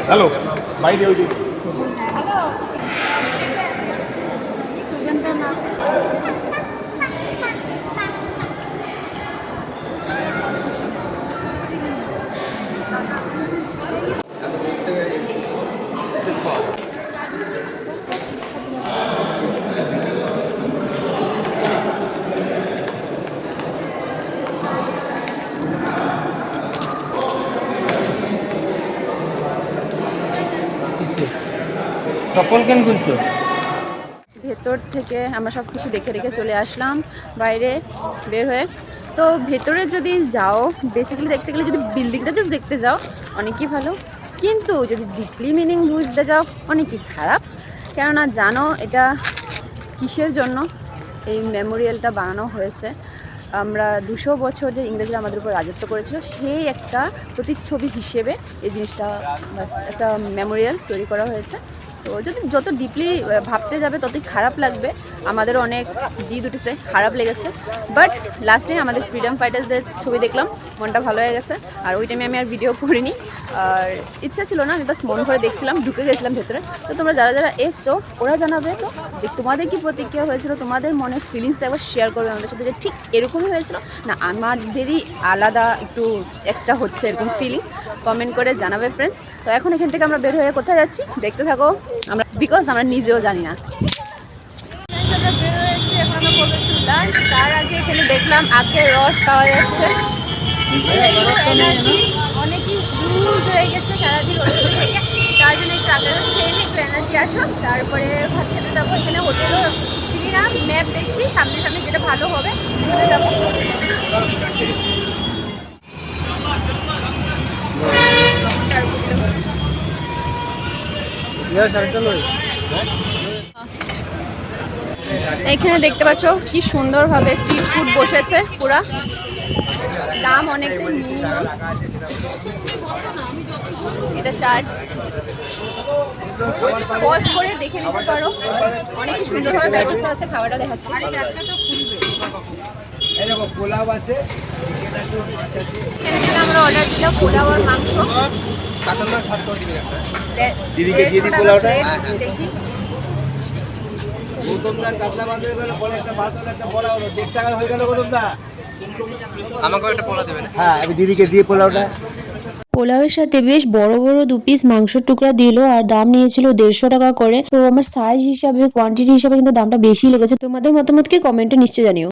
Hello বাইরে ওই চপ্পল কেন খুলছো? ভেতর থেকে আমরা সব কিছু দেখে রেখে চলে আসলাম বাইরে বের হয়ে। তো ভেতরে যদি যাও বেসিক্যালি দেখতে গেলে যদি বিল্ডিংটা জাস্ট দেখতে যাও অনেকই ভালো, কিন্তু যদি ডিপলি মিনিং বুঝতে যাও অনেকই খারাপ। কেননা জানো এটা কিসের জন্য এই মেমোরিয়ালটা বানানো হয়েছে? আমরা 200 বছর যে ইংরেজরা আমাদের উপর রাজত্ব করেছিল সেই একটা প্রতিচ্ছবি হিসেবে এই জিনিসটা একটা মেমোরিয়াল তৈরি করা হয়েছে। তো যদি যত ডিপলি ভাবতে যাবে ততই খারাপ লাগবে। আমাদেরও অনেক জিদ উঠেছে, খারাপ লেগেছে, বাট লাস্টে আমাদের ফ্রিডম ফাইটার্সদের ছবি দেখলাম, মনটা ভালো হয়ে গেছে। আর ওই টাইমে আমি আর ভিডিও করিনি, আর ইচ্ছা ছিল না, আমি বাস মন ভরে দেখছিলাম, ঢুকে গেছিলাম ভেতরে। তো তোমরা যারা যারা এসছো ওরা জানাবে তো যে তোমাদের কি প্রতিক্রিয়া হয়েছিল, তোমাদের মনের ফিলিংসটা একবার শেয়ার করবে আমাদের সাথে, যে ঠিক এরকমই হয়েছিল না আমাদেরই আলাদা একটু এক্সট্রা হচ্ছে এরকম ফিলিংস, কমেন্ট করে জানাবে ফ্রেন্ডস। তো এখন এখান থেকে আমরা বের হয়ে কোথায় যাচ্ছি দেখতে থাকো আমরা, বিকজ আমরা নিজেও জানি না। আমরা বের হয়েছি, এখন আমরা করবো একটু লাঞ্চ। তার আগে এখানে দেখলাম আখের রস পাওয়া যাচ্ছে, এনার্জি অনেকই লুজ হয়ে গেছে সারাদিন রোদ থেকে, তার জন্য একটু আখের রস খেয়ে নিই, একটু এনার্জি আসো, তারপরে ভাত খেতে যাবো। এখানে হোটেলও চিনি না, ম্যাপ দেখছি, সামনে সামনে যেটা ভালো হবে সেটা যাবো। এখানে দেখতে পাচ্ছ কি সুন্দরভাবে স্ট্রিট ফুড বসেছে, পুরা দাম অনেকটাই মিনিমাম। এটা চাট, পজ করে দেখে নিতে পারো, অনেকই সুন্দরভাবে ব্যবস্থা আছে। খাবারটা দেখাচ্ছি, এখানে আমরা অর্ডার দিলাম পোলাও আর মাংস। দিদিকে দিয়ে দিই পোলাওটা। দেখি আমাকেও একটা পোলা দেবেন। হ্যাঁ, আমি দিদিকে দিয়ে পোলাওটা। পোলাওয়ের সাথে বেশ বড় বড় 2 পিস মাংসের টুকরা দিল, আর দাম নিয়েছিল 150 টাকা করে। তো আমার সাইজ হিসাবে, কোয়ান্টিটি হিসাবে কিন্তু দামটা বেশি লেগেছে। তোমাদের মতামতকে কমেন্টে নিশ্চয় জানিও।